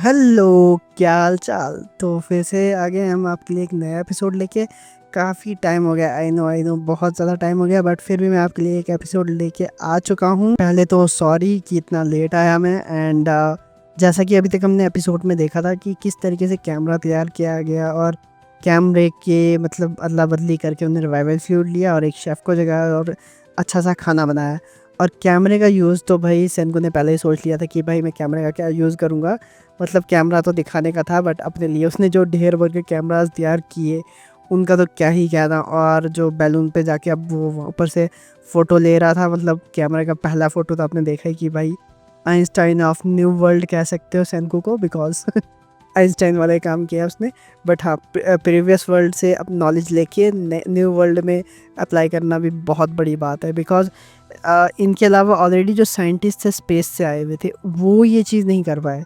Hello, क्या हाल चाल। तो फिर से आ गए हम आपके लिए एक नया एपिसोड लेके। काफ़ी टाइम हो गया, आई नो बहुत ज़्यादा टाइम हो गया, बट फिर भी मैं आपके लिए एक एपिसोड लेके आ चुका हूँ। पहले तो सॉरी कि इतना लेट आया मैं। एंड जैसा कि अभी तक हमने एपिसोड में देखा था कि किस तरीके से कैमरा तैयार किया गया और कैमरे के मतलब अदला बदली करके उन्हें रिवाइवल फ्लूइड लिया और एक शेफ़ को जगाया और अच्छा सा खाना बनाया। और कैमरे का यूज़ तो भाई सेनको ने पहले ही सोच लिया था कि भाई मैं कैमरे का क्या यूज़ करूँगा। मतलब कैमरा तो दिखाने का था, बट अपने लिए उसने जो ढेर भर के कैमरास तैयार किए उनका तो क्या ही कहना। और जो बैलून पे जाके अब वो ऊपर से फ़ोटो ले रहा था, मतलब कैमरे का पहला फ़ोटो तो आपने देखा ही कि भाई आइंस्टाइन ऑफ न्यू वर्ल्ड कह सकते हो सेनको को, बिकॉज आइंस्टाइन वाले काम किया उसने। बट हाँ, प्रीवियस वर्ल्ड से अब नॉलेज लेके न्यू वर्ल्ड में अप्लाई करना भी बहुत बड़ी बात है। बिकॉज इनके अलावा ऑलरेडी जो साइंटिस्ट थे स्पेस से आए हुए थे वो ये चीज़ नहीं कर पाए।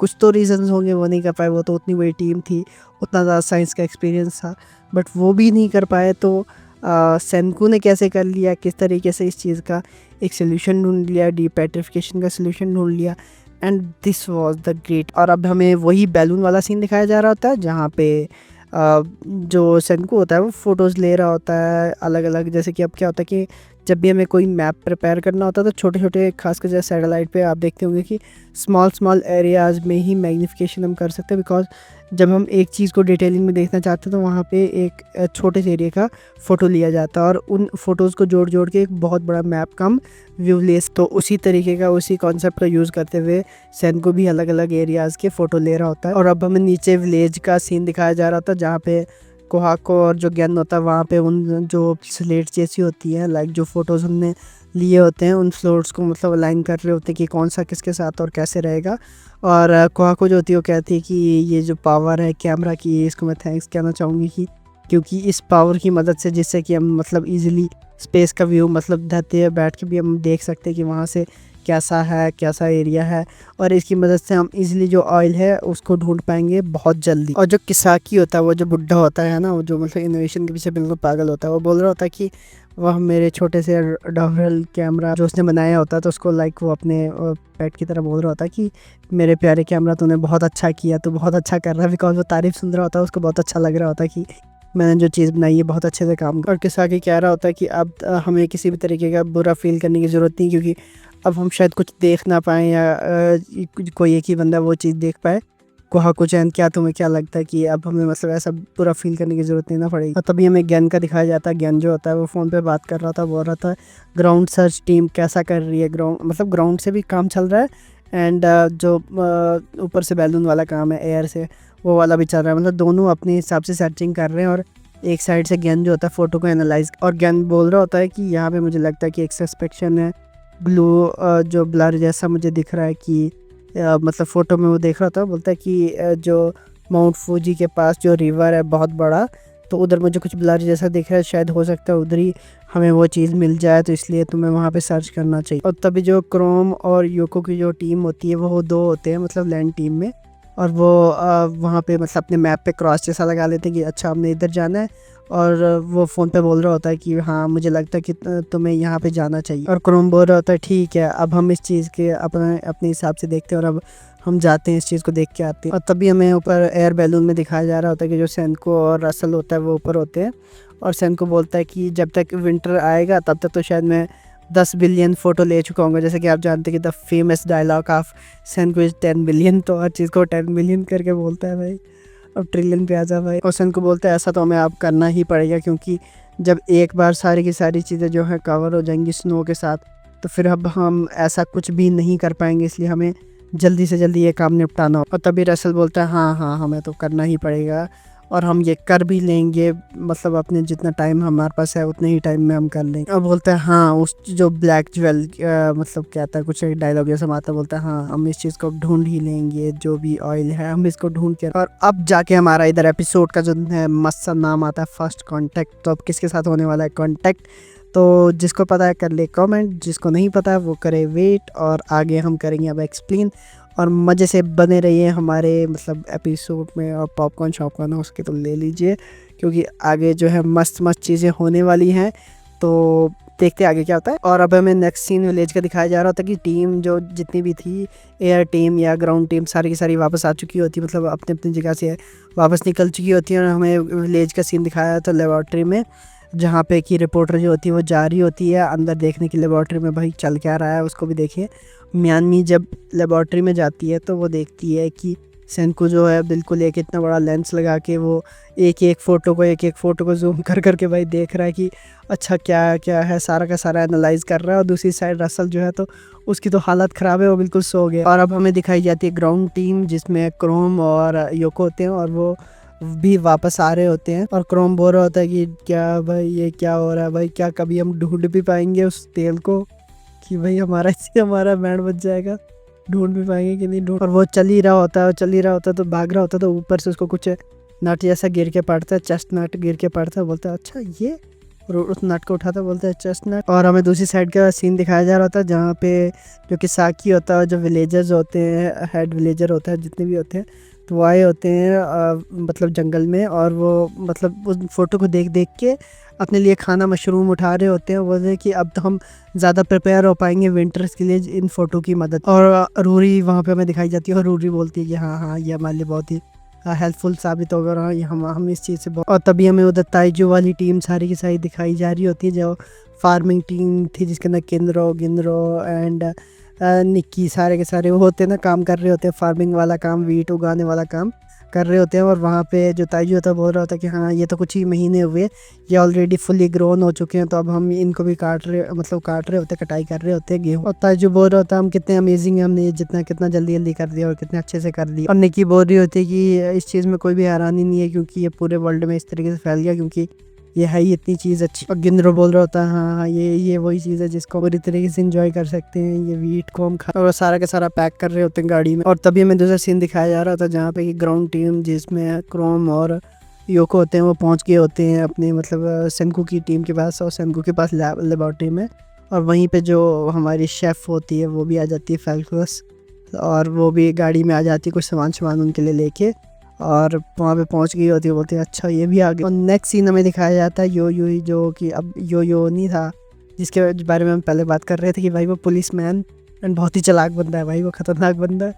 कुछ तो रीजंस होंगे वो नहीं कर पाए, वो तो उतनी बड़ी टीम थी, उतना ज़्यादा साइंस का एक्सपीरियंस था, बट वो भी नहीं कर पाए। तो सेनको ने कैसे कर लिया, किस तरीके से इस चीज़ का एक सोल्यूशन ढूंढ लिया, डीपेट्रिफिकेशन का सोल्यूशन ढूंढ लिया। And this was the great. और अब हमें वही बैलून वाला सीन दिखाया जा रहा होता है जहाँ पे जो सेनको होता है वो फ़ोटोज़ ले रहा होता है अलग अलग। जैसे कि अब क्या होता है कि जब भी हमें कोई मैप प्रिपेयर करना होता है तो छोटे छोटे खासकर जैसे सैटेलाइट पे आप देखते होंगे कि स्मॉल एरियाज़ में ही मैग्नीफिकेशन हम कर सकते हैं। बिकॉज जब हम एक चीज़ को डिटेलिंग में देखना चाहते हैं तो वहाँ पे एक छोटे से एरिया का फ़ोटो लिया जाता है और उन फ़ोटोज़ को जोड़ जोड़ के एक बहुत बड़ा मैप का हम व्यू ले। तो उसी तरीके का उसी कॉन्सेप्ट का यूज़ करते हुए सेनको भी अलग अलग एरियाज़ के फ़ोटो ले रहा होता है। और अब हमें नीचे विलेज का सीन दिखाया जा रहा था जहाँ पे कोहाको और जो ज्ञान होता है वहाँ पे उन जो स्लेट जैसी होती है, लाइक जो फ़ोटोज़ हमने लिए होते हैं उन फ्लोर्स को मतलब अलाइन कर रहे होते हैं कि कौन सा किसके साथ और कैसे रहेगा। और कोहाको जो होती है वो कहती है कि ये जो पावर है कैमरा की, इसको मैं थैंक्स कहना चाहूँगी कि क्योंकि इस पावर की मदद से जिससे कि हम मतलब ईज़िली स्पेस का व्यू मतलब धरती पे बैठ के भी हम देख सकते हैं कि वहाँ से कैसा है, कैसा एरिया है। और इसकी मदद से हम इजीली जो ऑयल है उसको ढूंढ पाएंगे बहुत जल्दी। और जो किसाकी होता है वो जो बुढ़ा होता है ना, वो जो मतलब इनोवेशन के पीछे बिल्कुल पागल होता है, वो बोल रहा होता है कि वह मेरे छोटे से डबल कैमरा जो उसने बनाया होता है तो उसको लाइक वो अपने पेट की तरह बोल रहा होता है कि मेरे प्यारे कैमरा तूने बहुत अच्छा किया, तू बहुत अच्छा कर रहा है। बिकॉज वो तारीफ़ सुन रहा होता है, उसको बहुत अच्छा लग रहा होता है कि मैंने जो चीज़ बनाई है बहुत अच्छे से काम कर। और किसाकी कह रहा होता है कि अब हमें किसी भी तरीके का बुरा फील करने की ज़रूरत नहीं, क्योंकि अब हम शायद कुछ देख ना पाएँ या कोई एक ही बंदा वो चीज़ देख पाए। कोहाको चैन, क्या तुम्हें क्या लगता है कि अब हमें मतलब ऐसा पूरा फ़ील करने की ज़रूरत नहीं ना पड़ेगी। और तभी हमें ज्ञान का दिखाया जाता है। ज्ञान जो होता है वो फ़ोन पे बात कर रहा था, बोल रहा था ग्राउंड सर्च टीम कैसा कर रही है। ग्राउंड मतलब ग्राउंड से भी काम चल रहा है एंड जो ऊपर से बैलून वाला काम है एयर से, वो वाला भी चल रहा है। मतलब दोनों अपने हिसाब से सर्चिंग कर रहे हैं। और एक साइड से ज्ञान जो होता है फ़ोटो को एनालाइज, और ज्ञान बोल रहा होता है कि यहाँ पे मुझे लगता है कि एक सस्पेक्शन है, ब्लू जो ब्लर जैसा मुझे दिख रहा है कि मतलब फ़ोटो में वो देख रहा था। बोलता है कि जो माउंट फूजी के पास जो रिवर है बहुत बड़ा, तो उधर मुझे कुछ ब्लर जैसा दिख रहा है, शायद हो सकता है उधर ही हमें वो चीज़ मिल जाए, तो इसलिए तुम्हें वहाँ पे सर्च करना चाहिए। और तभी जो क्रोम और योको की जो टीम होती है वो दो होते हैं मतलब लैंड टीम में, और वो वहाँ पे मतलब अपने मैप पे क्रॉस जैसा लगा लेते हैं कि अच्छा हमने इधर जाना है। और वो फ़ोन पे बोल रहा होता है कि हाँ मुझे लगता है कि तुम्हें यहाँ पे जाना चाहिए। और क्रोम बोल रहा होता है ठीक है, अब हम इस चीज़ के अपने हिसाब से देखते हैं और अब हम जाते हैं इस चीज़ को देख के आते हैं। और तभी हमें ऊपर एयर बैलून में दिखाया जा रहा होता है कि जो सेनको और रसल होता है वो ऊपर होते हैं। और सेनको बोलता है कि जब तक विंटर आएगा तब तक तो शायद मैं 10 बिलियन फ़ोटो ले चुका हूँ। जैसे कि आप जानते हैं कि the famous dialogue of Senku is 10 billion, तो हर चीज़ को 10 बिलियन करके बोलता है भाई। अब ट्रिलियन पे आ जा भाई। और सेनको बोलता है ऐसा तो हमें अब करना ही पड़ेगा, क्योंकि जब एक बार सारी की सारी चीज़ें जो है कवर हो जाएंगी स्नो के साथ तो फिर अब हम ऐसा कुछ भी नहीं कर पाएंगे, इसलिए हमें जल्दी से जल्दी ये काम निपटाना हो। और तभी रसल बोलता है हाँ हाँ हमें तो करना ही पड़ेगा और हम ये कर भी लेंगे, मतलब अपने जितना टाइम हमारे पास है उतने ही टाइम में हम कर लेंगे। और बोलता है हाँ उस जो ब्लैक ज्वेल मतलब कहता है कुछ डायलॉग जैसा माता, बोलता है हाँ हम इस चीज़ को ढूंढ ही लेंगे, जो भी ऑयल है हम इसको ढूंढ के। और अब जाके हमारा इधर एपिसोड का जो है मस्त सा नाम आता है फर्स्ट कॉन्टैक्ट। तो अब किसके साथ होने वाला है कॉन्टैक्ट, तो जिसको पता है कर ले कमेंट, जिसको नहीं पता है वो करे वेट, और आगे हम करेंगे अब एक्सप्लेन। और मज़े से बने रहिए हमारे मतलब एपिसोड में। और पॉपकॉर्न शॉपकॉर्न हो उसके तो ले लीजिए, क्योंकि आगे जो है मस्त मस्त चीज़ें होने वाली हैं। तो देखते आगे क्या होता है। और अब हमें नेक्स्ट सीन विलेज का दिखाया जा रहा होता है कि टीम जो जितनी भी थी, एयर टीम या ग्राउंड टीम, सारी की सारी वापस आ चुकी होती, मतलब अपनी अपनी जगह से वापस निकल चुकी होती है। और हमें विलेज का सीन दिखाया था लेबॉर्ट्री में, जहाँ पे कि रिपोर्टर जो होती है वो जा रही होती है अंदर देखने की लेबॉर्ट्री में भाई चल क्या रहा है, उसको भी देखिए। म्यानमी जब लेबॉर्ट्री में जाती है तो वो देखती है कि सेंकू जो है बिल्कुल एक इतना बड़ा लेंस लगा के वो एक एक फ़ोटो को जूम कर करके भाई देख रहा है कि अच्छा क्या क्या है, सारा का सारा एनालाइज कर रहा है। और दूसरी साइड रसल जो है तो उसकी तो हालत ख़राब है, वो बिल्कुल सो गया। और अब हमें दिखाई जाती है ग्राउंड टीम जिसमें क्रोम और योको होते हैं, और वो भी वापस आ रहे होते हैं। और क्रोम बोल रहा होता है कि क्या भाई ये क्या हो रहा है भाई, क्या कभी हम ढूंढ भी पाएंगे उस तेल को कि भाई हमारा इससे हमारा बैंड बच जाएगा, ढूंढ भी पाएंगे कि नहीं ढूंढ। और वो चल ही रहा होता है तो भाग रहा होता है, तो ऊपर से उसको कुछ नट जैसा गिर के पड़ता है, चेस्ट नट गिर के पड़ता है। बोलता है अच्छा ये, और उस नट को उठाता है, बोलता है चेस्ट नट। और हमें दूसरी साइड का सीन दिखाया जा रहा होता है जहाँ पे जो कि साकी होता है, जो विलेजर्स होते हैं, हेड विलेजर होता है जितने भी होते हैं, तो वो आए होते हैं मतलब जंगल में। और वो मतलब उस फोटो को देख देख के अपने लिए खाना मशरूम उठा रहे होते हैं। वो बोलते हैं कि अब तो हम ज़्यादा प्रिपेयर हो पाएंगे विंटर्स के लिए इन फ़ोटो की मदद। और रूरी वहाँ पे हमें दिखाई जाती है, और रूरी बोलती है कि हाँ हाँ ये हमारे लिए बहुत ही हेल्पफुल साबित होगा, और हम इस चीज़ से बहुत। और तभी हमें उधर ताइजो वाली टीम सारी की सारी दिखाई जा रही होती है, जो फार्मिंग टीम थी जिसके अंदर गिंद्रो एंड निक्की सारे के सारे वो होते हैं ना, काम कर रहे होते हैं, फार्मिंग वाला काम, वीट उगाने वाला काम कर रहे होते हैं। और वहाँ पे जो ताइजो होता है बोल रहा होता है कि हाँ ये तो कुछ ही महीने हुए, ये ऑलरेडी फुली ग्रोन हो चुके हैं, तो अब हम इनको भी काट रहे होते हैं, कटाई कर रहे होते हैं गेहूँ। और ताइजो बोल रहा होता है हम कितने अमेजिंग है, हमने ये कितना जल्दी जल्दी कर दिया और कितने अच्छे से कर दिया। और निक्की बोल रही होती है कि इस चीज़ में कोई भी हैरानी नहीं है क्योंकि ये पूरे वर्ल्ड में इस तरीके से फैल गया क्योंकि ये है ही इतनी चीज़ अच्छी। और गिंद्रो बोल रहा होता है हाँ हाँ ये वही चीज़ है जिसको पूरी तरीके से इंजॉय कर सकते हैं, ये वीट को हम खा। और सारा का सारा पैक कर रहे होते हैं गाड़ी में। और तभी हमें दूसरा सीन दिखाया जा रहा था जहाँ पे ग्राउंड टीम जिसमें क्रोम और योको होते हैं वो पहुँच गए होते हैं अपने मतलब सेंकू की टीम के पास, और सेंकू के पास लेबॉर्ट्री में। और वहीं पर जो हमारी शेफ़ होती है वो भी आ जाती है फेल्कुस, और वो भी गाड़ी में आ जाती है कुछ सामान उनके लिए लेके, और वहाँ पे पहुँच गई होती है। बोलते हैं अच्छा ये भी आ गया। और नेक्स्ट सीन हमें दिखाया जाता है यो ही, जो कि अब यो नहीं था जिसके बारे में हम पहले बात कर रहे थे कि भाई वो पुलिस मैन एंड बहुत ही चालाक बंदा है भाई, वो ख़तरनाक बंदा है।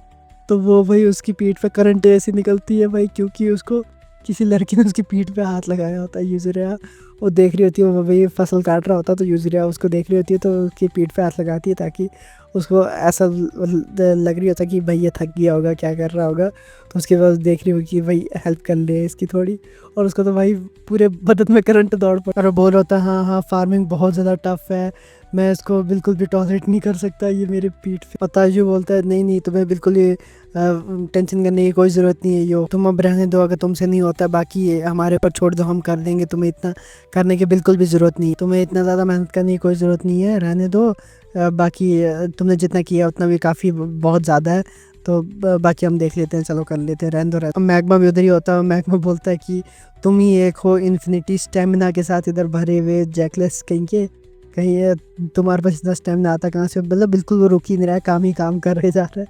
तो वो भाई उसकी पीठ पे करंट ऐसी निकलती है भाई क्योंकि उसको किसी लड़की ने उसकी पीठ पे हाथ लगाया होता है। यूज़रिया वो देख रही होती है, वो भाई फसल काट रहा होता है, तो यूज़रिया उसको देख रही होती है तो उसकी पीठ पे हाथ लगाती है ताकि उसको ऐसा लग रही होता है कि भाई ये थक गया होगा, क्या कर रहा होगा, तो उसके बाद देख रही होगी कि भाई हेल्प कर ले इसकी थोड़ी। और उसको तो भाई पूरे बदन में करंट दौड़ पड़ा, और बोल रहा होता है हाँ हाँ फार्मिंग बहुत ज़्यादा टफ है, मैं इसको बिल्कुल भी टॉलरेट नहीं कर सकता, ये मेरे पीठ पे। और ताजू बोलता है नहीं तुम्हें बिल्कुल ये टेंशन करने की कोई ज़रूरत नहीं है, यो तुम अब रहने दो, अगर तुमसे नहीं होता बाकी ये हमारे ऊपर छोड़ दो, हम कर देंगे, तुम्हें इतना करने की बिल्कुल भी ज़रूरत नहीं, तुम्हें इतना ज़्यादा मेहनत करने की कोई ज़रूरत नहीं है, रहने दो। बाकी तुमने जितना किया उतना भी काफ़ी बहुत ज़्यादा है, तो बाकी हम देख लेते हैं, चलो कर लेते हैं, रहने दो। मैग्मा भी उधर ही होता है। मैग्मा बोलता है कि तुम ही एक हो इन्फिनिटी स्टेमिना के साथ इधर भरे हुए जैकलेस कहीं तुम्हारे पास इतना स्टेमिना आता कहाँ से, मतलब बिल्कुल वो रुक ही नहीं रहा है, काम ही काम कर रहे जा रहा है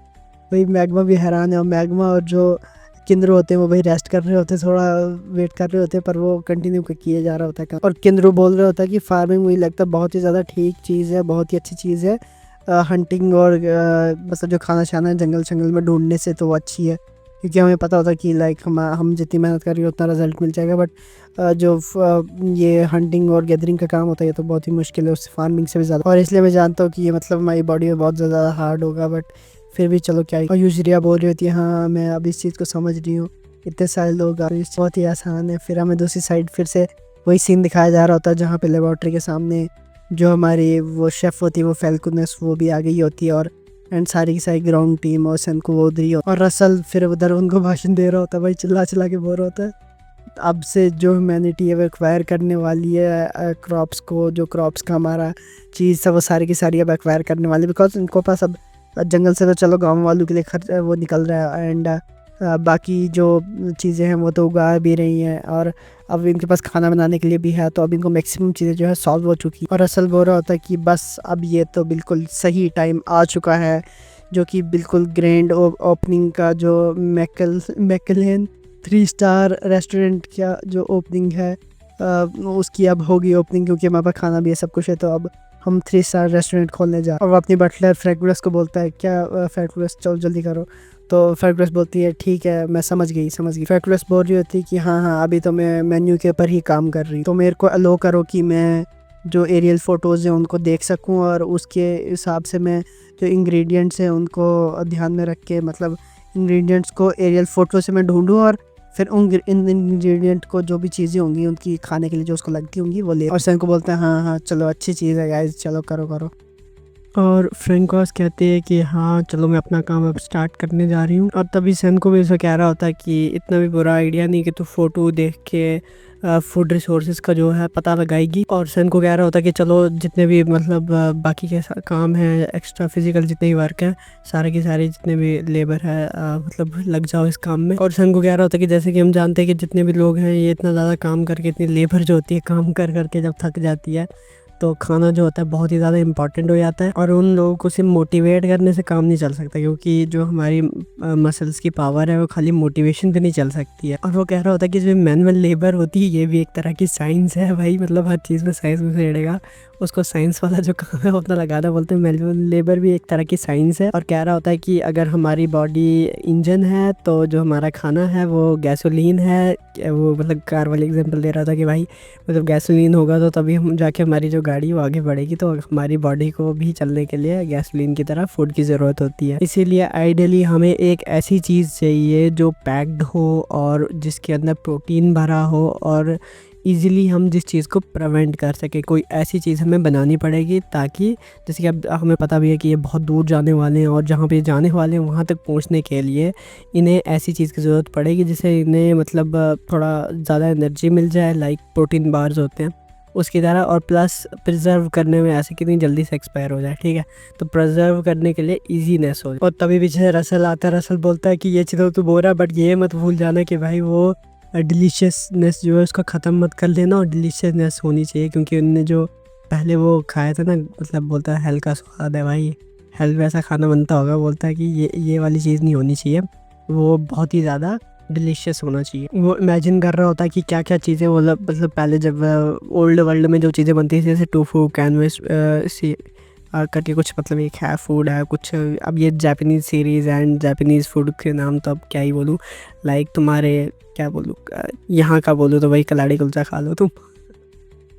भाई। मैग्मा भी हैरान है, और मैग्मा और जो किंद्रो होते हैं वो भाई रेस्ट कर रहे होते हैं, थोड़ा वेट कर रहे होते हैं, पर वो कंटिन्यू किए जा रहा होता है काम। और किंद्रो बोल रहा होता है कि फार्मिंग मुझे लगता है बहुत ही ज़्यादा ठीक चीज़ है, बहुत ही अच्छी चीज़ है, हंटिंग और मतलब जो खाना शाना जंगल में ढूंढने से तो वो अच्छी है, क्योंकि हमें पता होता है कि लाइक हम जितनी मेहनत कर रहे हैं उतना रिजल्ट मिल जाएगा, बट जो ये हंटिंग और गैदरिंग का काम होता है ये तो बहुत ही मुश्किल है, उससे फार्मिंग से भी ज़्यादा। और इसलिए मैं जानता हूँ कि ये मतलब हमारी बॉडी में बहुत ज़्यादा हार्ड होगा, बट फिर भी चलो क्या ही। और यूजरिया बोल रही होती है हाँ मैं अब इस चीज़ को समझ रही हूँ, इतने सारे लोग बहुत ही आसान है। फिर हमें दूसरी साइड फिर से वही सीन दिखाया जा रहा होता है जहाँ पे लेबॉर्ट्री के सामने जो हमारी वो शेफ़ होती है वो फेल्कुनस वो भी आ गई होती है, और एंड सारी की सारी ग्राउंड टीम और सेंको वो उधर ही, और रसल फिर उधर उनको भाषण दे रहा होता है भाई, चिल्ला के बोल रहा होता है अब से जो ह्यूमैनिटी है वो एक्वायर करने वाली है क्रॉप्स को, जो क्रॉप्स का हमारा चीज़ सब वो सारी की सारी अब एक्वायर करने वाली, बिकॉज इनको पास अब जंगल से तो चलो गांव वालों के लिए खर्च वो निकल रहा है, एंड बाकी जो चीज़ें हैं वो तो उगा भी रही हैं, और अब इनके पास खाना बनाने के लिए भी है, तो अब इनको मैक्सिमम चीज़ें जो है सॉल्व हो चुकी। और असल बोल रहा होता है कि बस अब ये तो बिल्कुल सही टाइम आ चुका है, जो कि बिल्कुल ग्रैंड ओपनिंग का जो मैकलेन 3 स्टार रेस्टोरेंट का जो ओपनिंग है उसकी अब होगी ओपनिंग, क्योंकि हमारे पास खाना भी है, सब कुछ है, तो अब हम 3 स्टार रेस्टोरेंट खोलने जा। और वो अपनी बटलर फ्रेगरेस को बोलता है, क्या फ्रेगरेस चलो जल्दी करो। तो फ्रेगरेस बोलती है ठीक है मैं समझ गई। फ्रेगरेस बोल रही होती है कि हाँ अभी तो मैं मेन्यू के ऊपर ही काम कर रही हूँ, तो मेरे को अलो करो कि मैं जो एरियल फ़ोटोज़ हैं उनको देख सकूँ, और उसके हिसाब से मैं जो इंग्रेडिएंट्स हैं उनको ध्यान में रख के, मतलब इंग्रेडिएंट्स को एरियल फ़ोटो से मैं ढूंढूँ, और फिर उन इंग्रेडिएंट को जो भी चीज़ें होंगी उनकी खाने के लिए जो उसको लगती होंगी वो ले। और सैन को बोलता है हाँ चलो अच्छी चीज़ है गाइस, चलो करो। और फ्रेंकोस कहते हैं कि हाँ चलो मैं अपना काम अब स्टार्ट करने जा रही हूँ। और तभी सैन को भी ऐसा कह रहा होता है कि इतना भी बुरा आइडिया नहीं कि तू फ़ोटो देख के फूड रिसोर्सेज का जो है पता लगाएगी। और सैन को कह रहा होता है कि चलो जितने भी मतलब बाकी के काम है, एक्स्ट्रा फिजिकल जितने भी वर्क है, सारे के सारे जितने भी लेबर है मतलब लग जाओ इस काम में। और सैन को कह रहा होता है कि जैसे कि हम जानते हैं कि जितने भी लोग हैं ये इतना ज़्यादा काम करके, इतनी लेबर जो होती है काम कर करके जब थक जाती है, तो खाना जो होता है बहुत ही ज़्यादा इंपॉर्टेंट हो जाता है। और उन लोगों को सिर्फ मोटिवेट करने से काम नहीं चल सकता, क्योंकि जो हमारी मसल्स की पावर है वो खाली मोटिवेशन पे नहीं चल सकती है। और वो कह रहा होता है कि जो मैनुअल लेबर होती है ये भी एक तरह की साइंस है भाई, मतलब हर चीज़ में साइंस में से रहेगा, उसको साइंस वाला जो काम है उतना लगाना। बोलते हैं मैनुअल लेबर भी एक तरह की साइंस है। और कह रहा होता है कि अगर हमारी बॉडी इंजन है तो जो हमारा खाना है वो गैसोलीन है। वो मतलब कार वाली एग्जांपल दे रहा था कि भाई मतलब गैसोलीन होगा तो तभी हम जाके हमारी जो गाड़ी वो आगे बढ़ेगी, तो हमारी बॉडी को भी चलने के लिए गैसोलीन की तरह फूड की ज़रूरत होती है। इसीलिए आइडियली हमें एक ऐसी चीज़ चाहिए जो पैक्ड हो और जिसके अंदर प्रोटीन भरा हो, और इजीली हम जिस चीज़ को प्रिवेंट कर सके। कोई ऐसी चीज़ हमें बनानी पड़ेगी ताकि, जैसे कि अब हमें पता भी है कि ये बहुत दूर जाने वाले हैं, और जहाँ पे जाने वाले हैं वहाँ तक पहुँचने के लिए इन्हें ऐसी चीज़ की ज़रूरत पड़ेगी जिससे इन्हें मतलब थोड़ा ज़्यादा एनर्जी मिल जाए, लाइक प्रोटीन बार्स होते हैं उसकी तरह, और प्लस प्रिजर्व करने में ऐसे कितनी जल्दी से एक्सपायर हो जाए, ठीक है। तो प्रिजर्व करने के लिए ईजीनेस हो। और तभी पीछे रसल आता है। रसल बोलता है कि ये चीज़ तो बोल रहा है, बट ये मत भूल जाना कि भाई वो डिलीशियसनेस जो है उसका ख़त्म मत कर लेना, और डिलीशियसनेस होनी चाहिए, क्योंकि उनने जो पहले वो खाया था ना, मतलब बोलता है हेल का स्वाद है भाई, हेल वैसा खाना बनता होगा। बोलता है कि ये वाली चीज़ नहीं होनी चाहिए, वो बहुत ही ज़्यादा डिलीशियस होना चाहिए। वो इमेजिन कर रहा होता है कि क्या क्या चीज़ें मतलब पहले जब ओल्ड वर्ल्ड में जो चीज़ें बनती थी, जैसे टोफू, कैनवेस सी करके कुछ, मतलब एक है फूड है कुछ। अब ये Japanese series and Japanese food के नाम तो अब क्या ही बोलूँ, लाइक तुम्हारे क्या बोलूँ, यहाँ का बोलूँ तो भाई कलाड़ी कुलचा खा लो तुम।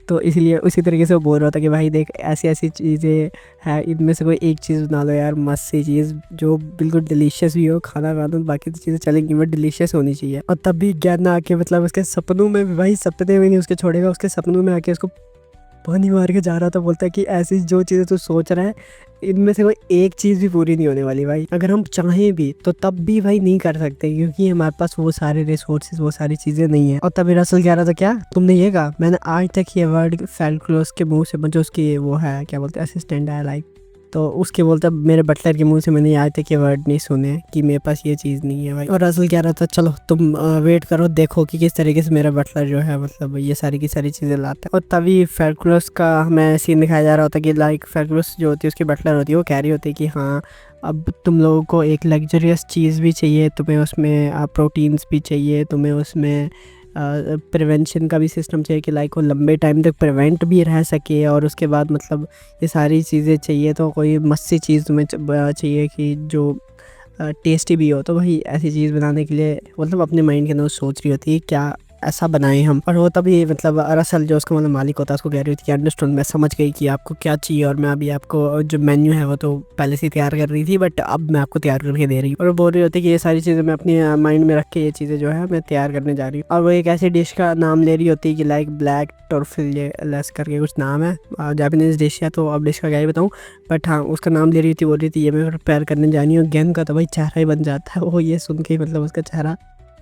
तो इसलिए उसी तरीके से वो बोल रहा था कि भाई देख ऐसी ऐसी चीज़ें हैं, इनमें से कोई एक चीज़ बना लो यार, मस्त सी चीज़ जो बिल्कुल डिलीशियस भी हो, खाना बना दो, बाकी तो चीज़ें चलेंगी बट डिलीशियस होनी चाहिए। और तब भी ज्ञान आके मतलब उसके सपनों में भी, भाई सपने में नहीं उसके छोड़ेगा, उसके सपनों में आके उसको पानी मार के जा रहा था। बोलता है कि ऐसी जो चीज़ें तू सोच रहा है इनमें से कोई एक चीज़ भी पूरी नहीं होने वाली भाई, अगर हम चाहें भी तो तब भी भाई नहीं कर सकते, क्योंकि हमारे पास वो सारे रिसोर्सेज, वो सारी चीज़ें नहीं है। और तभी रसल कह रहा था क्या तुमने ये कहा, मैंने आज तक ये वर्ड फेल्क्रोस के मुंह से, जो उसकी वो है क्या बोलते हैं असिस्टेंट है लाइक, तो उसके बोलता मेरे बटलर के मुंह से मैंने आज तक ये वर्ड नहीं सुने कि मेरे पास ये चीज़ नहीं है भाई। और रसल कह रहा था चलो तुम वेट करो, देखो कि किस तरीके से मेरा बटलर जो है मतलब ये सारी की सारी चीज़ें लाता है। और तभी फेल्क्रोस का हमें सीन दिखाया जा रहा होता है कि लाइक फेल्क्रोस जो होती है उसकी बटलर होती है, वो कह रही होती है कि हाँ अब तुम लोगों को एक लग्जरियस चीज़ भी चाहिए, तुम्हें उसमें प्रोटीन्स भी चाहिए, तुम्हें उसमें प्रिवेंशन का भी सिस्टम चाहिए कि लाइक वो लंबे टाइम तक प्रिवेंट भी रह सके, और उसके बाद मतलब ये सारी चीज़ें चाहिए। तो कोई मस्त सी चीज़ तुम्हें चाहिए कि जो टेस्टी भी हो। तो भाई ऐसी चीज़ बनाने के लिए मतलब अपने माइंड के अंदर सोच रही होती है क्या ऐसा बनाए हम। और वो तभी मतलब रसल जो उसका मतलब मालिक होता है उसको कह रही थी कि अंडरस्टूड, मैं समझ गई कि आपको क्या चाहिए, और मैं अभी आपको जो मेन्यू है वो तो पहले से तैयार कर रही थी, बट अब मैं आपको तैयार करके दे रही हूँ। और वो बोल रही होती है कि ये सारी चीज़ें मैं अपनी माइंड में रख के ये चीज़ें जो है मैं तैयार करने जा रही हूँ। और वो एक ऐसी डिश का नाम ले रही होती है कि लाइक ब्लैक टॉर्टिल्लास करके कुछ नाम है, जापानीज़ डिश है, तो अब डिश का क्या ही बताऊँ, बट हाँ उसका नाम ले रही थी। बोल रही थी ये मैं प्रिपेयर करने जानी हूँ। गेन का तो भाई चेहरा ही बन जाता है, वो ये सुन के मतलब उसका चेहरा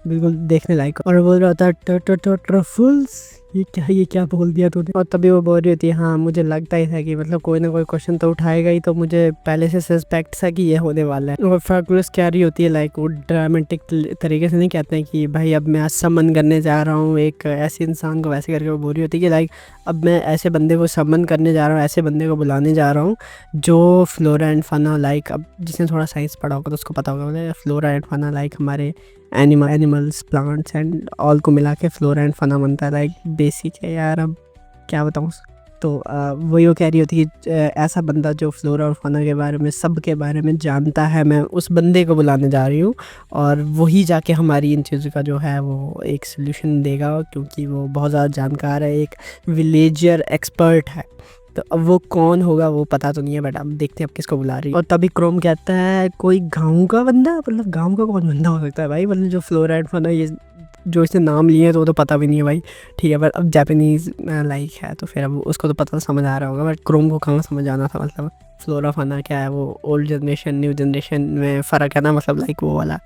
बिल्कुल देखने लायक। और बोल रहा था ट्रफल्स, ये क्या बोल दिया तूने। और तभी वो बोल रही होती है हाँ मुझे लगता ही था कि मतलब कोई ना कोई क्वेश्चन तो उठाएगा ही, तो मुझे पहले से सस्पेक्ट था कि ये होने वाला है। और फेल्क्रोस कह रही होती है लाइक वो ड्रामेटिक तरीके से नहीं कहते हैं कि भाई अब मैं आज समन करने जा रहा हूँ एक ऐसे इंसान को, वैसे करके वो बोल रही होती है कि लाइक अब मैं ऐसे बंदे को समन करने जा रहा हूँ, ऐसे बंदे को बुलाने जा रहा हूँ जो फ्लोरा एंड फाना, लाइक अब जिसने थोड़ा साइंस पढ़ा होगा तो उसको पता होगा फ्लोरा एंड फाना लाइक हमारे एनिमल्स, प्लांट्स एंड ऑल को मिला के फ्लोरा एंड फाना बनता है। लाइक बेसिक है यार, अब क्या बताऊँ। तो वही वो कह रही होती कि ऐसा बंदा जो फ्लोरा और फौना के बारे में, सब के बारे में जानता है, मैं उस बंदे को बुलाने जा रही हूँ और वही जाके हमारी इन चीज़ों का जो है वो एक सल्यूशन देगा, क्योंकि वो बहुत ज़्यादा जानकार है, एक विलेजर एक्सपर्ट है। तो अब वो कौन होगा वो पता तो नहीं है, बट अब देखते हैं अब किसको बुला रही है। और तभी क्रोम कहता है कोई गाँव का बंदा, मतलब गाँव का कौन बंदा हो सकता है भाई, मतलब जो फ्लोरा एंड फौना ये जो इसने नाम लिए हैं तो वो तो पता भी नहीं है भाई, ठीक है। पर अब जापानीज़ लाइक है तो फिर अब उसको तो पता समझ आ रहा होगा, बट क्रोम को कहाँ समझ आना था। मतलब फ्लोरा फौना क्या है, वो ओल्ड जनरेशन न्यू जनरेशन में फ़र्क है ना, मतलब लाइक वो वाला,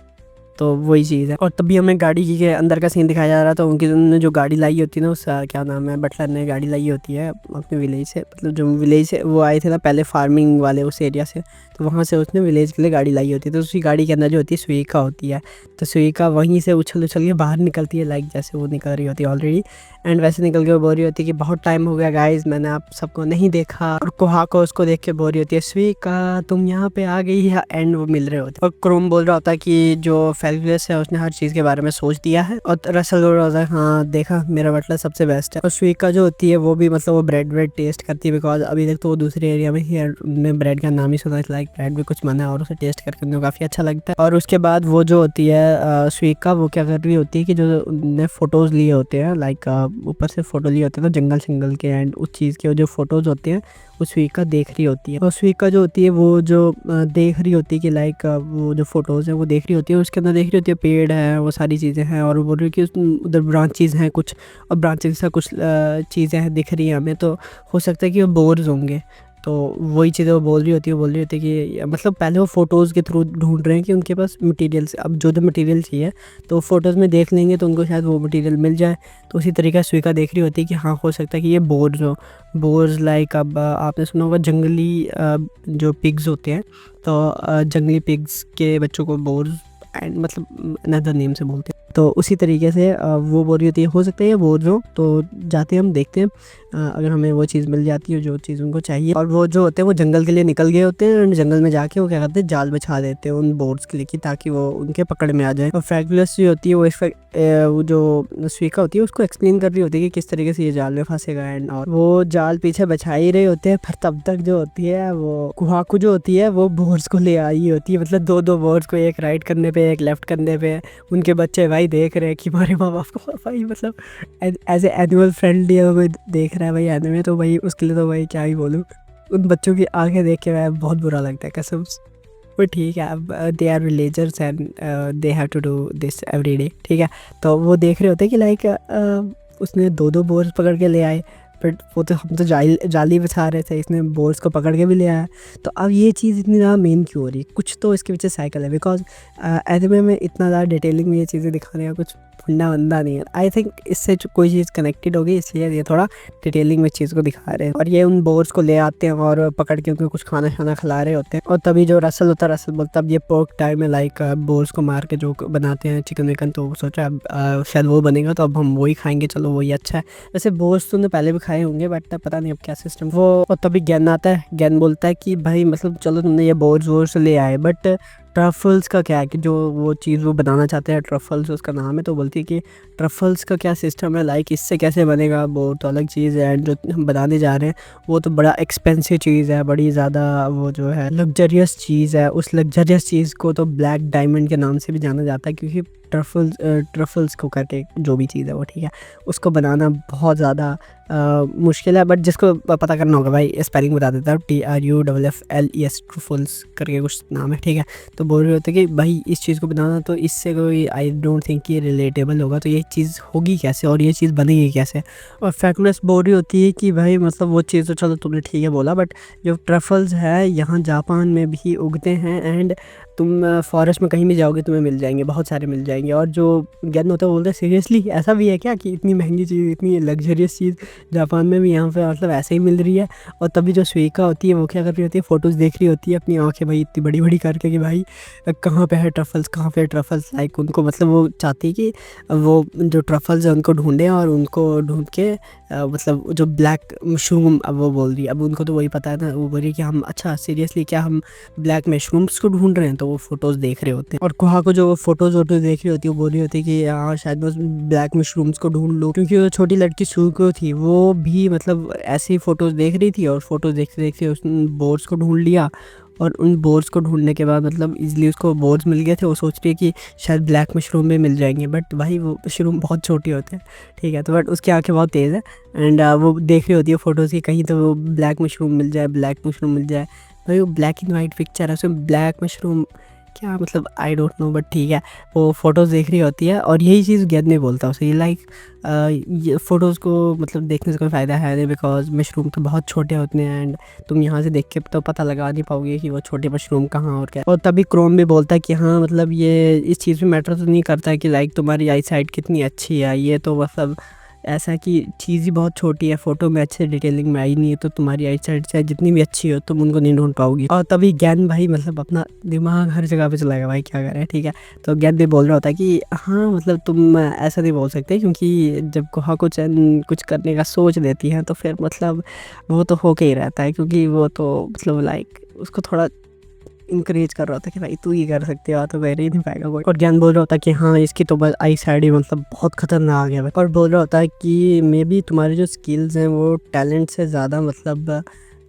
तो वही चीज़ है। और तभी हमें गाड़ी के अंदर का सीन दिखाया जा रहा था। उन्होंने जो गाड़ी लाई होती है ना, उसका क्या नाम है, बटलर ने गाड़ी लाई होती है अपने विलेज से, मतलब जो विलेज से वो आए थे ना पहले फार्मिंग वाले उस एरिया से, तो वहाँ से उसने विलेज के लिए गाड़ी लाई होती है। तो उसी गाड़ी के अंदर जो होती है सुइका होती है, तो सुइका वहीं से उछल उछल के बाहर निकलती है, लाइक जैसे वो निकल रही होती है ऑलरेडी, एंड वैसे निकल के वो बोल रही होती है कि बहुत टाइम हो गया गाइज, मैंने आप सबको नहीं देखा। और कोहाको उसको देख के बोल रही होती है सुइका तुम यहाँ पे आ गई है, एंड वो मिल रहे होते हैं। और क्रोम बोल रहा होता है कि जो फेलुलस है उसने हर चीज़ के बारे में सोच दिया है, और रसल बोल रहा होता है हाँ देखा मेरा बटलर सबसे बेस्ट है। और सुइका जो होती है वो भी मतलब वो ब्रेड व्रेड टेस्ट करती है, बिकॉज अभी तक तो वो दूसरे एरिया में ही उन्होंने ब्रेड का नाम ही सुना, लाइक ब्रेड भी कुछ माना है, और उसे टेस्ट करके उन्हें काफ़ी अच्छा लगता है। और उसके बाद वो जो होती है सुइका, वो क्या कर रही होती है कि जो उनने फ़ोटोज़ लिए होते हैं, लाइक ऊपर से फ़ोटो लिए होते हैं तो जंगल के, एंड उस चीज़ के जो फ़ोटोज़ होते हैं उस सुइका देख रही होती है। और सुइका जो होती है वो जो देख रही होती है कि लाइक वो जो फ़ोटोज़ हैं वो देख रही होती है, उसके अंदर देख रही होती है पेड़ है, वो सारी चीज़ें हैं, और वो बोल रही है कि उधर ब्रांचेज़ हैं कुछ, और ब्रांचेज़ से कुछ चीज़ें हैं दिख रही हैं हमें, तो हो सकता है कि वो बोर्स होंगे। तो वही चीज़ें वो बोल रही होती है, कि मतलब पहले वो फ़ोटोज़ के थ्रू ढूंढ रहे हैं कि उनके पास मटेरियल्स, अब जो मटेरियल चाहिए तो फ़ोटोज़ में देख लेंगे तो उनको शायद वो मटेरियल मिल जाए। तो उसी तरीके से स्वीका देख रही होती है कि हाँ हो सकता है कि ये बोर्स हो, बोर्स लाइक अब आपने सुना होगा जंगली जो पिग्स होते हैं, तो जंगली पिग्स के बच्चों को बोर्स एंड मतलब अनदर नेम से बोलते हैं। तो उसी तरीके से वो बोल रही होती है हो सकता है ये बोल रहा हूँ, तो जाते हैं हम देखते हैं अगर हमें वो चीज़ मिल जाती है जो चीज़ उनको चाहिए। और वो जो होते हैं वो जंगल के लिए निकल गए होते हैं, एंड जंगल में जाके वो क्या करते हैं जाल बिछा देते हैं उन बोर्ड्स के लिए कि ताकि वो उनके पकड़ में आ जाए। और फ्रैगुलस जो होती है वो जो स्वीका होती है उसको एक्सप्लेन कर रही होती है कि किस तरीके से ये जाल में फंसेगा, एंड और वो जाल पीछे बिछा ही रहे होते हैं। फिर तब तक जो होती है वो कुहाकू जो होती है वो बोर्ड्स को ले आई होती है, मतलब दो बोर्ड्स को, एक राइट करने पे एक लेफ्ट करने पे। उनके बच्चे भाई देख रहे हैं कि हमारे माँ बाप को भाई मतलब एज ए एनिमल फ्रेंडली कोई देख रहा है भाई एनिमे, तो भाई उसके लिए तो भाई क्या ही बोलूँ। उन बच्चों की आंखें देख के भाई बहुत बुरा लगता है कसम से। पर ठीक है, अब they are villagers and they have to do this every day, ठीक है। तो वो देख रहे होते हैं कि लाइक उसने दो बोर्स पकड़ के ले आए, बट वो तो हम तो जाली बिछा रहे थे, इसने बोर्ड्स को पकड़ के भी ले आया। तो अब ये चीज़ इतनी ज़्यादा मेन क्यों हो रही है, कुछ तो इसके पीछे साइकिल है, बिकॉज एनिमे में इतना ज़्यादा डिटेलिंग में ये चीज़ें दिखाने का कुछ फंडा वंदा नहीं है। आई थिंक इससे कोई चीज़ कनेक्टेड होगी, इसलिए ये थोड़ा डिटेलिंग में चीज़ को दिखा रहे हैं। और ये उन बोर्ड्स को ले आते हैं और पकड़ के उनको कुछ खाना खाना खिला रहे होते हैं। और तभी जो रसल होता है, रसल बोलता अब ये पोर्क टाइम है, लाइक बोर्ड्स को मार के जो बनाते हैं चिकन विकन, तो सोचा अब शायद वो बनेगा तो अब हम वही खाएंगे, चलो वही अच्छा है। वैसे बोर्ड्स तो पहले भी खाए होंगे, बट पता नहीं अब क्या सिस्टम वो। और तभी ज्ञान आता है, ज्ञान बोलता है कि भाई मतलब चलो तुमने ये बोर्ड्स ले आए, बट ट्रफल्स का क्या है, कि जो वो चीज़ वो बनाना चाहते हैं ट्रफल्स उसका नाम है, तो बोलती है कि ट्रफल्स का क्या सिस्टम है, लाइक इससे कैसे बनेगा, वो तो अलग चीज़ है, एंड जो हम बनाने जा रहे हैं वो तो बड़ा एक्सपेंसिव चीज़ है, बड़ी ज़्यादा वो जो है लग्जरियस चीज़ है। उस लग्जरियस चीज़ को तो ब्लैक डायमंड के नाम से भी जाना जाता है, क्योंकि ट्रफल्स को करके जो भी चीज़ है वो, ठीक है, उसको बनाना बहुत ज़्यादा मुश्किल है। बट जिसको पता करना होगा भाई स्पेलिंग बता देता हूँ, TRUFFLES ट्रफल्स करके कुछ नाम है, ठीक है। तो बोल रहे होते कि भाई इस चीज़ को बनाना तो इससे कोई आई डोंट थिंक ये रिलेटेबल होगा, तो ये चीज़ होगी कैसे और ये चीज़ बनेगी कैसे। और फैकुलस बोल रही होती है कि भाई मतलब वो चीज़ तो चलो तुमने ठीक है बोला, बट जो ट्रफल्स है यहाँ जापान में भी उगते हैं, एंड तुम फॉरेस्ट में कहीं भी जाओगे तुम्हें मिल जाएंगे, बहुत सारे मिल जाएंगे। और जो ज्ञान होता है बोलते हैं सीरियसली ऐसा भी है क्या कि इतनी महंगी चीज़, इतनी लग्जरियस चीज़ जापान में भी यहाँ पे मतलब ऐसे ही मिल रही है। और तभी जो स्वीका होती है वो क्या कर रही होती है, फ़ोटोज़ देख रही होती है अपनी आँखें भाई इतनी बड़ी बड़ी करके कि भाई कहाँ पे है ट्रफल्स, कहाँ पे है ट्रफल्स, लाइक उनको मतलब वो चाहती है कि वो जो ट्रफल्स है उनको ढूंढें, और उनको ढूंढ के मतलब जो ब्लैक मशरूम, अब वो बोल रही है, अब उनको तो वही पता है ना, वो बोल रही है कि हम अच्छा सीरियसली क्या हम ब्लैक मशरूम्स को ढूंढ रहे हैं, तो तो वो फोटोज़ देख रहे होते हैं। और कोहाको जो फोटोज़ देख रही होती है वो बोल रही होती है कि हाँ शायद मैं उस ब्लैक मशरूम्स को ढूंढ लूँ, क्योंकि वो छोटी लड़की सुको थी वो भी मतलब ऐसे ही फ़ोटोज़ देख रही थी और फोटोज़ देखते देखते उसने बोर्ड्स को ढूंढ लिया। और उन बोर्ड्स को ढूंढने के बाद मतलब इजीली उसको बोर्ड्स मिल गए थे। वो सोच रही है कि शायद ब्लैक मशरूम भी मिल जाएंगे, बट भाई वो मशरूम बहुत छोटे होते हैं, ठीक है। तो बट उसकी आंखें बहुत तेज़ है एंड वो देख रही होती है फ़ोटोज़ की कहीं तो वो ब्लैक मशरूम मिल जाए, ब्लैक मशरूम मिल जाए। भाई वो ब्लैक एंड वाइट पिक्चर है, उसमें ब्लैक मशरूम क्या मतलब आई डोंट नो, बट ठीक है। वो फ़ोटोज़ देख रही होती है और यही चीज़ गैद नहीं बोलता उसे, लाइक ये फ़ोटोज़ को मतलब देखने से कोई फ़ायदा है नहीं, बिकॉज मशरूम तो बहुत छोटे होते हैं एंड तुम यहाँ से देख के तो पता लगा नहीं पाओगे कि वो छोटे मशरूम कहाँ और क्या। और तभी क्रोम भी बोलता है कि हाँ मतलब ये इस चीज़ में मैटर तो नहीं करता है कि लाइक तुम्हारी आई साइट कितनी अच्छी है, ये तो मतलब ऐसा कि चीज़ ही बहुत छोटी है, फ़ोटो में अच्छे डिटेलिंग में आई नहीं है, तो तुम्हारी आई साइट चाहे जितनी भी अच्छी हो तुम उनको नहीं ढूंढ पाओगी। और तभी ज्ञान भाई मतलब अपना दिमाग हर जगह पे चलाएगा, भाई क्या करें, ठीक है। तो ज्ञान भी बोल रहा होता है कि हाँ मतलब तुम ऐसा नहीं बोल सकते, क्योंकि जब कोहाको चैन कुछ करने का सोच लेती है तो फिर मतलब वो तो होके ही रहता है, क्योंकि वो तो मतलब लाइक उसको थोड़ा इंकरेज कर रहा था कि भाई तू ही कर सकते हो, तो कर ही नहीं पाएगा कोई। और ज्ञान बोल रहा होता कि हाँ इसकी तो बस आई साइड ही मतलब बहुत खतरनाक है। और बोल रहा होता है कि मे बी तुम्हारे जो स्किल्स हैं वो टैलेंट से ज़्यादा मतलब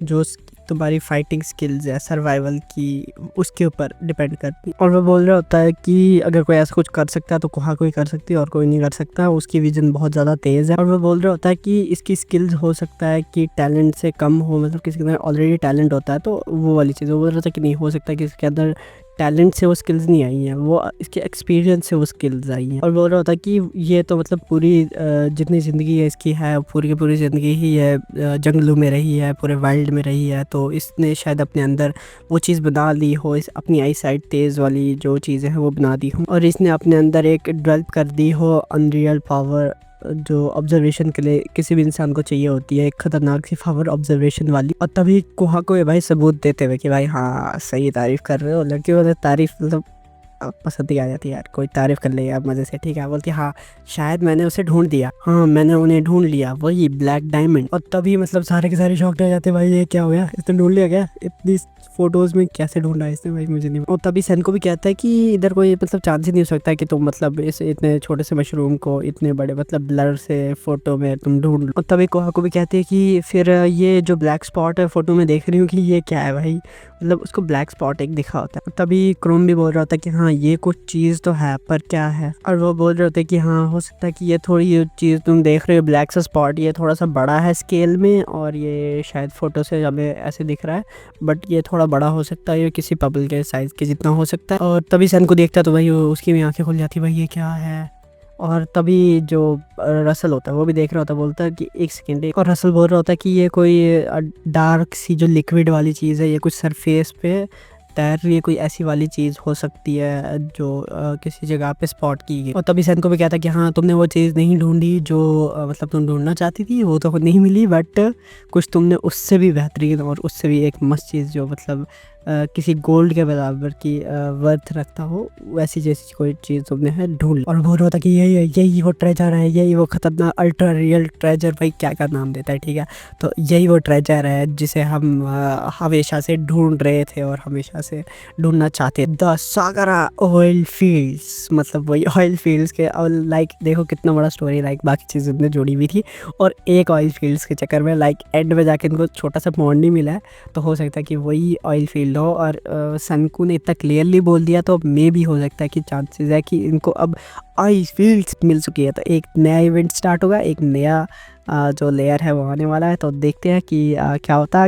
जो तुम्हारी फाइटिंग स्किल्स है सर्वाइवल की उसके ऊपर डिपेंड करती है। और वो बोल रहा होता है कि अगर कोई ऐसा कुछ कर सकता है तो कोहाको ही कर सकती है और कोई नहीं कर सकता, उसकी विजन बहुत ज़्यादा तेज़ है। और वो बोल रहा होता है कि इसकी स्किल्स हो सकता है कि टैलेंट से कम हो, मतलब किसी के अंदर ऑलरेडी टैलेंट होता है तो वो वाली चीज़। वो बोल रहा था कि नहीं हो सकता कि इसके अंदर टैलेंट से वो स्किल्स नहीं आई हैं, वो इसके एक्सपीरियंस से वो स्किल्स आई हैं। और बोल रहा होता है कि ये तो मतलब पूरी जितनी ज़िंदगी है इसकी है पूरी की पूरी ज़िंदगी ही है जंगलों में रही है, पूरे वाइल्ड में रही है, तो इसने शायद अपने अंदर वो चीज़ बना ली हो, इस अपनी आई साइट तेज़ वाली जो चीज़ें हैं वो बना दी हो, और इसने अपने अंदर एक डेवलप कर दी हो अनरियल पावर जो ऑब्जर्वेशन के लिए किसी भी इंसान को चाहिए होती है, एक खतरनाक सी पावर ऑब्जर्वेशन वाली। और तभी कोहाको ये भाई सबूत देते हुए कि भाई हाँ सही तारीफ़ कर रहे हो, लड़कियों ने तारीफ़ मतलब पसंद ही आ जाती है यार, कोई तारीफ़ कर ले यार मज़े से, ठीक है। बोलती हाँ शायद मैंने उसे ढूंढ दिया, हाँ मैंने उन्हें ढूंढ लिया, वही ब्लैक डायमंड। और तभी मतलब सारे के सारे शौक रह जाते हैं, भाई ये क्या हो गया, इसने ढूंढ लिया क्या, इतनी फोटोज़ में कैसे ढूंढा इसने, भाई मुझे नहीं। और तभी सेनको भी कहता है कि इधर कोई मतलब चांस ही नहीं हो सकता कि तुम मतलब इस इतने छोटे से मशरूम को इतने बड़े मतलब ब्लर से फ़ोटो में तुम ढूंढ लो। और तभी कोहाको भी कहते हैं कि फिर ये जो ब्लैक स्पॉट है फ़ोटो में देख रही हूँ कि ये क्या है भाई, मतलब उसको ब्लैक स्पॉट एक दिखा होता है। तभी क्रोम भी बोल रहा होता है कि हाँ ये कुछ चीज़ तो है पर क्या है। और वो बोल रहे होते हैं कि हाँ हो सकता है कि ये थोड़ी चीज़ तुम देख रहे हो ब्लैक सा स्पॉट ये थोड़ा सा बड़ा है स्केल में, और ये शायद फ़ोटो से हमें ऐसे दिख रहा है, बट ये थोड़ा बड़ा हो सकता है, ये किसी पबल के साइज़ के जितना हो सकता है। और तभी सन को देखता है तो भाई उसकी भी आंखें खुल जाती है, भाई ये क्या है। और तभी जो रसल होता है वो भी देख रहा होता है, बोलता है कि एक सेकेंड, और रसल बोल रहा होता है कि ये कोई डार्क सी जो लिक्विड वाली चीज़ है, ये कुछ सरफेस पे तैर रही है, कोई ऐसी वाली चीज़ हो सकती है जो किसी जगह पे स्पॉट की गई। और तभी सैन को भी कहता है कि हाँ तुमने वो चीज़ नहीं ढूंढी जो मतलब तुम ढूंढना चाहती थी, वो तो नहीं मिली, बट कुछ तुमने उससे भी बेहतरीन और उससे भी एक मस्त चीज़ जो मतलब किसी गोल्ड के बराबर की वर्थ रखता हो वैसी जैसी कोई चीज़ तुमने है ढूंढ ली। और बोल रहा होता कि यही वो ट्रेजर है, यही वो खतरनाक अल्ट्रा रियल ट्रेजर, भाई क्या क्या नाम देता है, ठीक है। तो यही वो ट्रेजर है जिसे हम हमेशा से ढूंढ रहे थे और हमेशा से ढूंढना चाहते। द सागरा ऑयल फील्ड्स, मतलब वही ऑयल फील्ड्स के, और लाइक देखो कितना बड़ा स्टोरी, लाइक बाकी चीज़ें इनमें जुड़ी हुई थी और एक ऑयल फील्ड्स के चक्कर में लाइक एंड में जाके इनको छोटा सा पॉइंट नहीं मिला है, तो हो सकता है कि वही ऑयल फील्ड हो। और सनकू ने इतना क्लियरली बोल दिया तो मे भी हो सकता है कि चांसेस है कि इनको अब ऑयल फील्ड्स मिल चुकी है, तो एक नया इवेंट स्टार्ट होगा, एक नया जो लेयर है वो आने वाला है, तो देखते हैं कि क्या होता है।